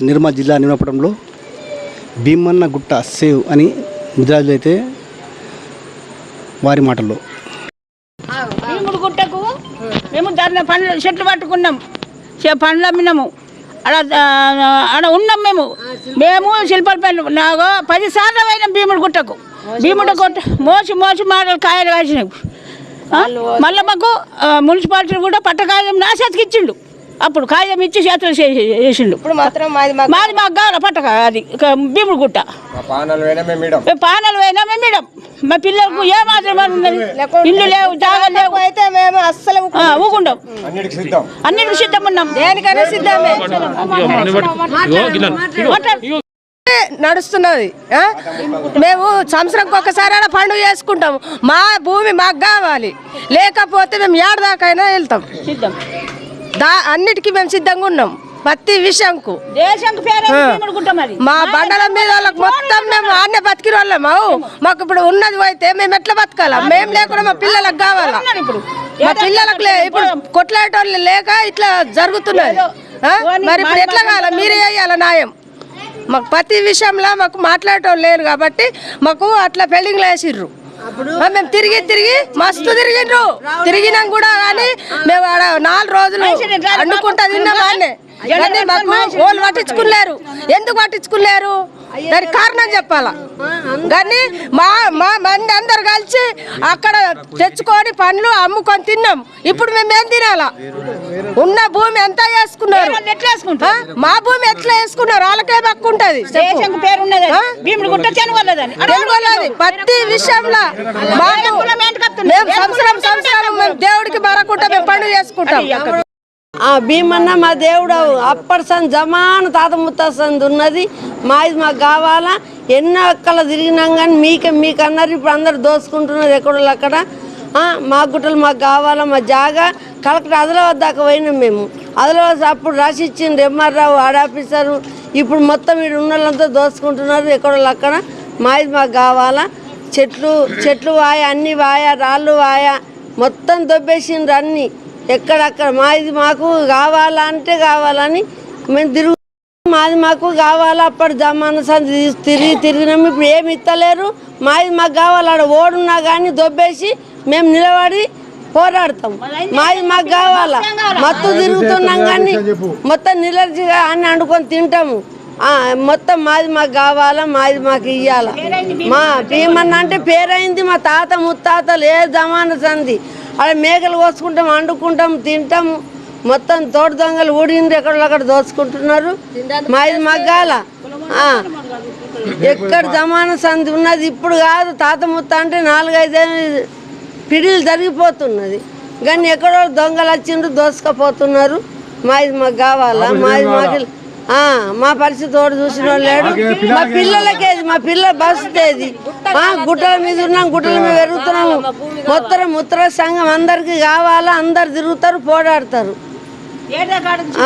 నిర్మల్ జిల్లా నిమ్మపడంలో భీమన్న గుట్ట సేవ్ అని ముద్రాజులు అయితే వారి మాటల్లో భీముడు గుట్టకు మేము దాన్ని పండ్లు చెట్లు పట్టుకున్నాం, పండ్లు అమ్మినాము, అక్కడ ఉన్నాం మేము శిల్పాలపల్లి. నాకు 10 సార్లు పోయినాం భీముడు గుట్టకు. భీముడు గుట్ట మోసి మాటలు కాయలు కాసినాయి. మళ్ళీ మాకు మున్సిపాలిటీ కూడా పట్టకాయం నా చేతికి ఇచ్చిండు. అప్పుడు కాయం ఇచ్చి చేతులు చేసిండు. మాది మాకు కావాలి పట్టక. అది భీముడు గుట్ట పానాలు పోయినా మేడం. మా పిల్లలకు ఏ మాత్రం ఉన్నది, ఇల్లు లేవు, జాగాలు లేవు, అయితే మేము అస్సలు ఊకుంటాం. అన్నిటికి సిద్ధం ఉన్నాం, దేనికైనా సిద్ధమే. నడుస్తున్నది. మేము సంవత్సరంకి ఒకసారి పండుగ చేసుకుంటాము. మా భూమి మాకు కావాలి, లేకపోతే మేము ఏడాదాకైనా వెళ్తాం. సిద్ధం అన్నిటికీ మేము సిద్ధంగా ఉన్నాం. ప్రతి విషయంకు మా బండల మీద మొత్తం మేము ఆన్నే బతికి వాళ్ళము. మాకు ఇప్పుడు ఉన్నది పోతే మేము ఎట్లా బతకాలా? మేము లేకుండా మా పిల్లలకు కావాలా? మా పిల్లలకు ఇప్పుడు కొట్లాడేటోళ్ళు లేక ఇట్లా జరుగుతున్నది. మరి ఇప్పుడు ఎట్లా కావాలా? మీరే వేయాల న్యాయం. మాకు ప్రతి విషయంలో మాకు మాట్లాడేటోళ్ళు లేరు కాబట్టి మాకు అట్లా పెళ్లింగ్లు వేసిర్రు. మేము తిరిగి మస్తు తిరిగినాం కూడా. కానీ మేము 4 రోజులు వండుకుంటా తిన్నాం. అన్నీ మాకు వాళ్ళు పట్టించుకున్నారు. ఎందుకు పట్టించుకున్నారు దానికి కారణం చెప్పాలా? కానీ మా మంది అందరు కలిసి అక్కడ తెచ్చుకొని పండ్లు అమ్ముకొని తిన్నాం. ఇప్పుడు మేము ఏం తినాలా? ఉన్న భూమి ఎంత వేసుకున్నారు, మా భూమి ఎట్లా వేసుకున్నారు? వాళ్ళకే పక్కు ఉంటది. ప్రతి విషయంలో మేము సంవత్సరం మేము దేవుడికి మరకుంటా మేము పండుగ చేసుకుంటాం. భీమన్న మా దేవుడు అప్పటి సంది జమాను తాత ముత్తాసంది ఉన్నది. మాది మాకు కావాలా? ఎన్నో అక్కలు తిరిగినాం కానీ మీకు అన్నారు. ఇప్పుడు అందరు దోసుకుంటున్నారు ఎక్కడో అక్కడ. మా గుట్టలు మాకు కావాలా? మా జాగా కలెక్టర్ ఆదిలాబాద్ దాకా పోయినాం మేము. ఆదిలాబాద్ అప్పుడు రాసి ఇచ్చిండ్రు ఎంఆర్రావు ఆడాఫీసరు. ఇప్పుడు మొత్తం వీడు ఉన్న వాళ్ళంతా దోసుకుంటున్నారు ఎక్కడో అక్కడ. మాది మాకు కావాలా? చెట్లు వాయ, అన్ని వాయ, రాళ్ళు వాయ, మొత్తం దొబ్బేసిండ్రు అన్నీ ఎక్కడక్కడ. మాది మాకు కావాలంటే కావాలని మేము మాది మాకు కావాలా? అప్పటి జమానా సంది తిరిగినాము. ఇప్పుడు ఏమి ఇస్తలేరు. మాది మాకు కావాలి. ఆడ ఓడున్నా కానీ దొబ్బేసి మేము నిలబడి పోరాడతాం. మాది మాకు కావాలా? మత్తు తిరుగుతున్నాం కానీ మొత్తం నిలర్జీగా అన్ని వండుకొని తింటాము. మొత్తం మాది మాకు కావాలా? మాది మాకు ఇయ్యాలా? మా భీమన్న అంటే పేరైంది. మా తాత ముత్తాతలు ఏ జమానా సంది అక్కడ మేకలు కోసుకుంటాం, వండుకుంటాం, తింటాము. మొత్తం తోట దొంగలు ఊడిండ్రు ఎక్కడో అక్కడ దోచుకుంటున్నారు. మాది మాకు కావాలా? ఎక్కడ జమానా సంది ఉన్నది ఇప్పుడు కాదు. తాత ముత్త అంటే 4-5 పిడిలు జరిగిపోతున్నది కానీ ఎక్కడో దొంగలు వచ్చిండ్రు దోసుకపోతున్నారు. మాది మాకు కావాలా? మాది మాకు మా పరిస్థితి తోడు చూసిన వాళ్ళు లేడు. మా పిల్లలకేది, మా పిల్లల భవిష్యత్ ఏది? గుట్టల మీద ఉన్నాం, గుట్టల మీద పెరుగుతున్నాము. ముత్తర సంఘం అందరికి కావాలా? అందరు తిరుగుతారు, పోరాడతారు.